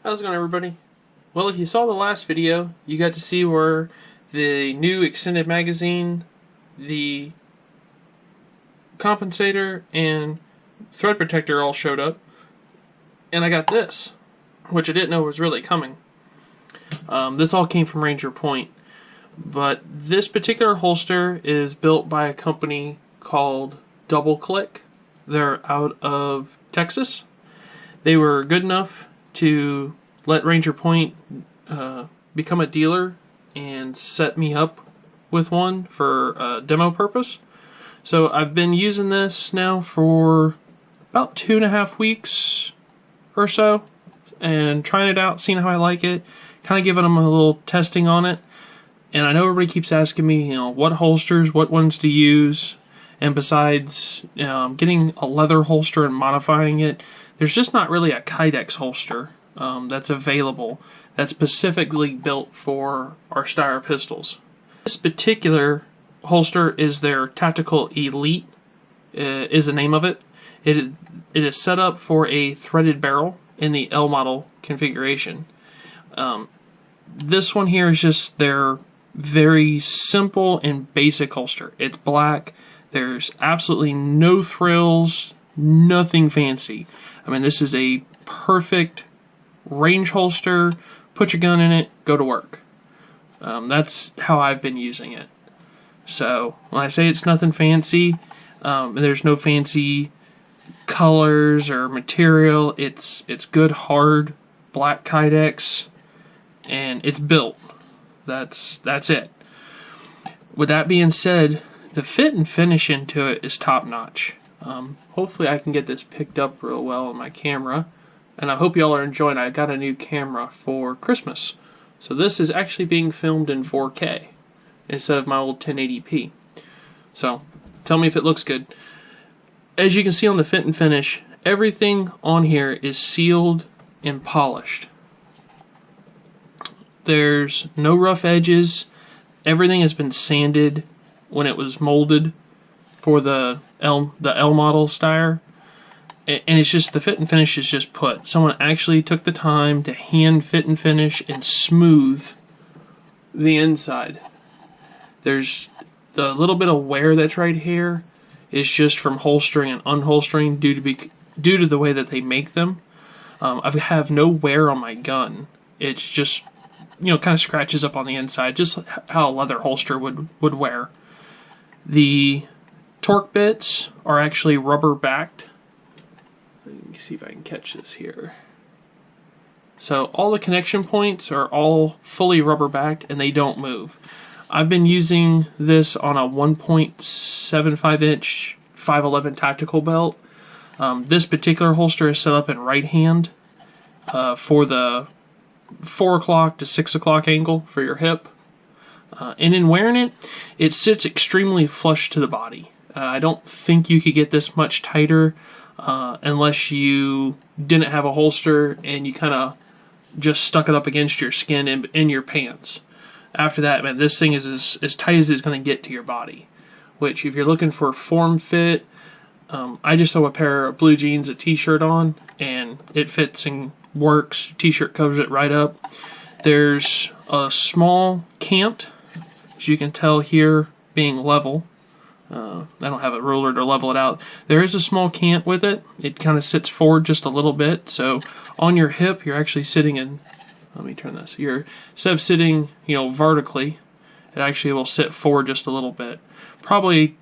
How's it going, everybody? Well, if you saw the last video, you got to see where the new extended magazine, the compensator, and thread protector all showed up. And I got this, which I didn't know was really coming. This all came from Ranger Point. But this particular holster is built by a company called Double Click. They're out of Texas. They were good enough to let Ranger Point become a dealer and set me up with one for a demo purpose. So I've been using this now for about 2.5 weeks or so and trying it out, seeing how I like it, kind of giving them a little testing on it. And I know everybody keeps asking me, what holsters, what ones to use. And besides getting a leather holster and modifying it, there's just not really a Kydex holster that's available that's specifically built for our Steyr pistols. This particular holster is their Tactical Elite, is the name of it. It is set up for a threaded barrel in the L model configuration. This one here is just their very simple and basic holster. It's black. There's absolutely no frills, nothing fancy. I mean, this is a perfect range holster. Put your gun in it, go to work. That's how I've been using it. So when I say it's nothing fancy, there's no fancy colors or material. It's good hard black Kydex, and it's built. That's it. With that being said, the fit and finish into it is top notch. Hopefully I can get this picked up real well on my camera, and I hope y'all are enjoying it. I got a new camera for Christmas, so this is actually being filmed in 4K instead of my old 1080p. So tell me if it looks good. As you can see on the fit and finish, everything on here is sealed and polished. There's no rough edges. Everything has been sanded when it was molded for the L model Steyr, and it's just the fit and finish is just put. Someone actually took the time to hand fit and finish and smooth the inside. There's the little bit of wear that's right here is just from holstering and unholstering due to the way that they make them. I have no wear on my gun. It's just kind of scratches up on the inside, just how a leather holster would wear. The torque bits are actually rubber backed. Let me see if I can catch this here. So all the connection points are all fully rubber backed and they don't move. I've been using this on a 1.75 inch 511 tactical belt. This particular holster is set up in right hand for the 4 o'clock to 6 o'clock angle for your hip. And in wearing it, it sits extremely flush to the body. I don't think you could get this much tighter unless you didn't have a holster and you kind of just stuck it up against your skin and in your pants. After that, man, this thing is as tight as it's going to get to your body. Which, if you're looking for form fit, I just throw a pair of blue jeans, a t-shirt on, and it fits and works. T-shirt covers it right up. There's a small cant, as you can tell here, being level. I don't have a ruler to level it out. There is a small cant with it. It kind of sits forward just a little bit. So on your hip, you're actually sitting in. Let me turn this. Instead of sitting, vertically, it actually will sit forward just a little bit. Probably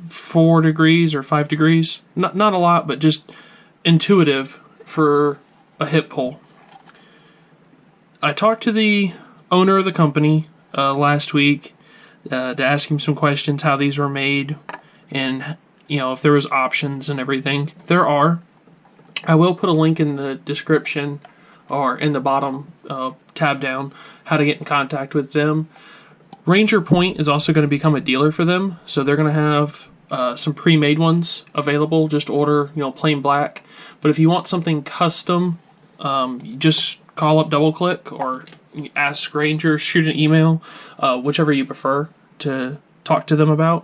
4 degrees or 5 degrees. Not a lot, but just intuitive for a hip pull. I talked to the owner of the company last week to ask him some questions, how these were made, and if there was options and everything. There are. I will put a link in the description or in the bottom tab down how to get in contact with them. Ranger Point is also going to become a dealer for them, so they're going to have some pre-made ones available. Just order plain black. But if you want something custom, you just call up Double Click or ask Ranger, shoot an email, whichever you prefer to talk to them about.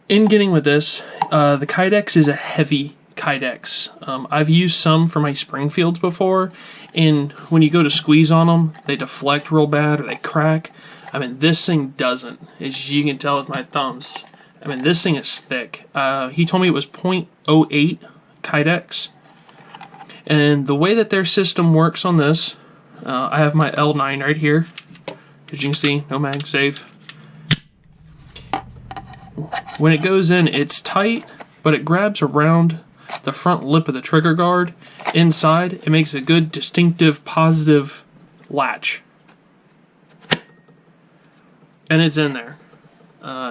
In getting with this, the Kydex is a heavy Kydex. I've used some for my Springfields before, and when you go to squeeze on them, they deflect real bad or they crack. I mean, this thing doesn't, as you can tell with my thumbs. I mean, this thing is thick. He told me it was 0.08 Kydex. And the way that their system works on this, I have my L9 right here. As you can see, no mag safe. When it goes in, it's tight, but it grabs around the front lip of the trigger guard. Inside, it makes a good, distinctive, positive latch. And it's in there.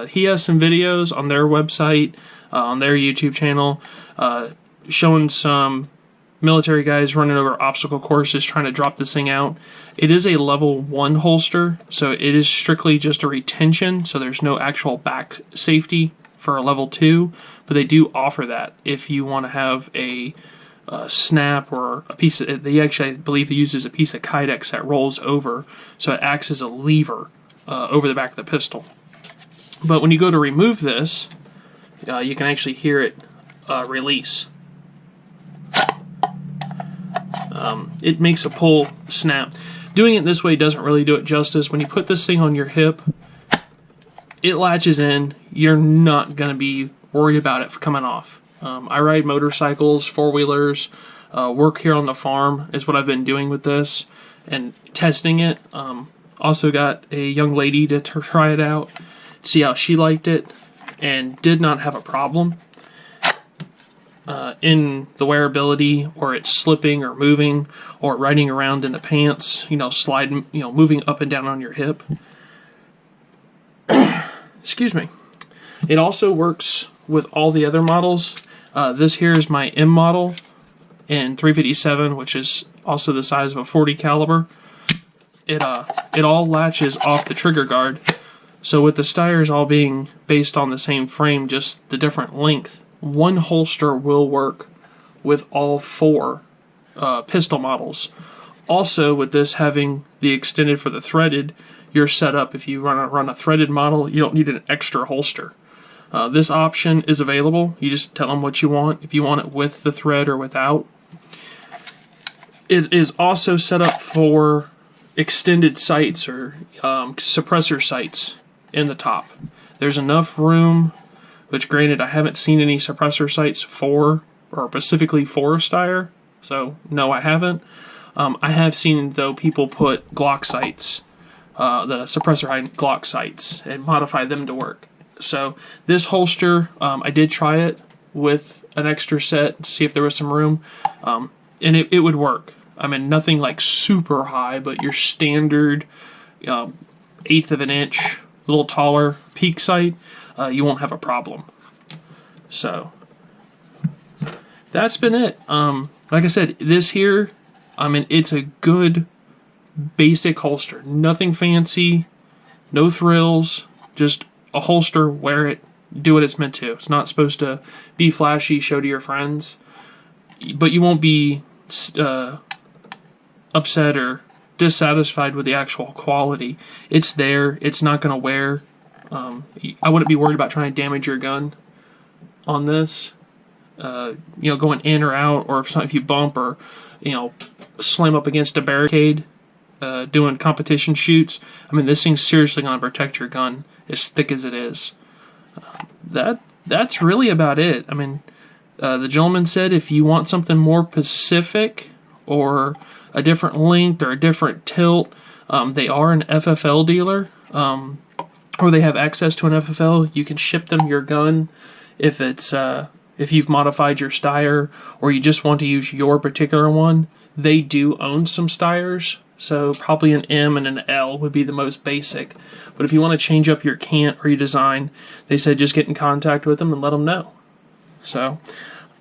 He has some videos on their website, on their YouTube channel, showing some military guys running over obstacle courses trying to drop this thing out. It is a level 1 holster, so it is strictly just a retention, so there's no actual back safety for a level 2, but they do offer that if you want to have a snap or a piece of, they actually, I believe, uses a piece of Kydex that rolls over, so it acts as a lever over the back of the pistol. But when you go to remove this, you can actually hear it release. It makes a pull snap. Doing it this way doesn't really do it justice. When you put this thing on your hip, it latches in. You're not going to be worried about it coming off. I ride motorcycles, four-wheelers, work here on the farm is what I've been doing with this and testing it. Also got a young lady to try it out, see how she liked it, and did not have a problem in the wearability, or it's slipping or moving, or riding around in the pants, sliding, moving up and down on your hip. Excuse me. It also works with all the other models. This here is my M model in 357, which is also the size of a .40 caliber. It all latches off the trigger guard. So with the Steyrs all being based on the same frame, just the different length, one holster will work with all 4 pistol models. Also, with this having the extended for the threaded, you're set up, if you run a threaded model, you don't need an extra holster. This option is available. You just tell them what you want, if you want it with the thread or without. It is also set up for extended sights or suppressor sights in the top. There's enough room, which granted I haven't seen any suppressor sights for, or specifically for Steyr, so no, I haven't. I have seen, though, people put Glock sights, the suppressor height Glock sights, and modify them to work. So this holster, I did try it with an extra set to see if there was some room, and it would work. I mean, nothing like super high, but your standard 1/8 of an inch, a little taller peak sight, you won't have a problem. So that's been it. Like I said, this here, I mean, it's a good basic holster. Nothing fancy, no thrills, just a holster, wear it, do what it's meant to. It's not supposed to be flashy, show to your friends, but you won't be upset or dissatisfied with the actual quality. It's there. It's not going to wear. I wouldn't be worried about trying to damage your gun on this. Going in or out, or if you bump or slam up against a barricade doing competition shoots. I mean, this thing's seriously going to protect your gun, as thick as it is. That's really about it. I mean, the gentleman said if you want something more specific or a different length or a different tilt, they are an FFL dealer, or they have access to an FFL. You can ship them your gun if it's if you've modified your Steyr or you just want to use your particular one. They do own some Steyrs, so probably an M and an L would be the most basic. But if you want to change up your cant or your design, they said just get in contact with them and let them know. So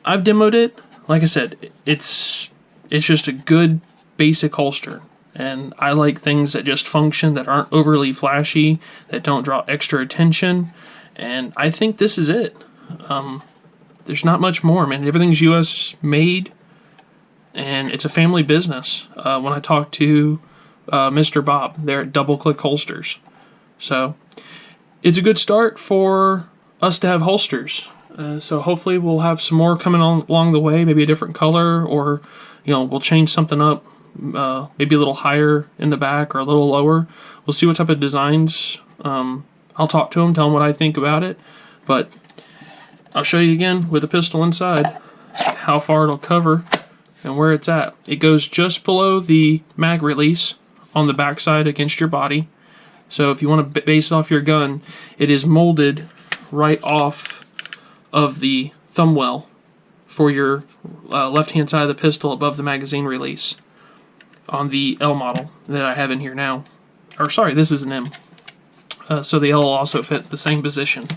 I've demoed it. Like I said, it's just a good basic holster, and I like things that just function, that aren't overly flashy, that don't draw extra attention, and I think this is it. There's not much more, man. Everything's US made, and it's a family business. When I talked to Mr. Bob, they're at Double Click Holsters. So it's a good start for us to have holsters. So hopefully we'll have some more coming on along the way, maybe a different color, or we'll change something up, maybe a little higher in the back or a little lower. We'll see what type of designs. I'll talk to them, tell them what I think about it, but I'll show you again with the pistol inside how far it'll cover and where it's at. It goes just below the mag release on the backside against your body. So if you want to base off your gun, it is molded right off of the thumb well for your left-hand side of the pistol above the magazine release on the L model that I have in here now. Or sorry, this is an M. So the L will also fit the same position.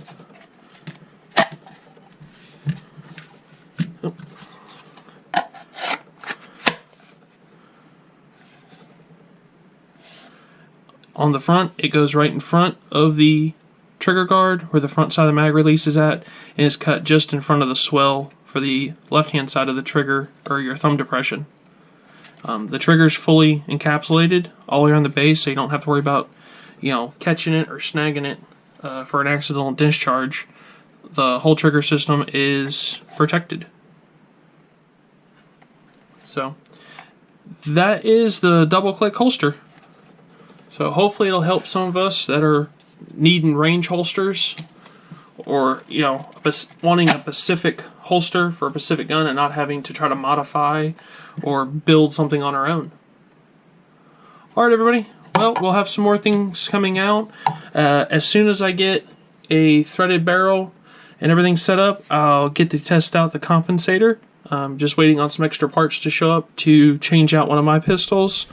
On the front, it goes right in front of the trigger guard where the front side of the mag release is at, and is cut just in front of the swell for the left-hand side of the trigger, or your thumb depression. The trigger's fully encapsulated all the way around the base, so you don't have to worry about catching it or snagging it for an accidental discharge. The whole trigger system is protected. So that is the double-click holster. So hopefully it'll help some of us that are needing range holsters, or wanting a specific holster for a specific gun and not having to try to modify or build something on our own. Alright everybody, well, we'll have some more things coming out. As soon as I get a threaded barrel and everything set up, I'll get to test out the compensator. Just waiting on some extra parts to show up to change out one of my pistols.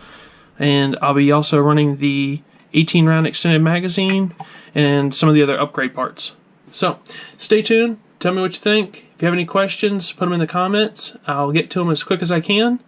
And I'll be also running the 18 round extended magazine and some of the other upgrade parts. So stay tuned, tell me what you think. If you have any questions, put them in the comments. I'll get to them as quick as I can.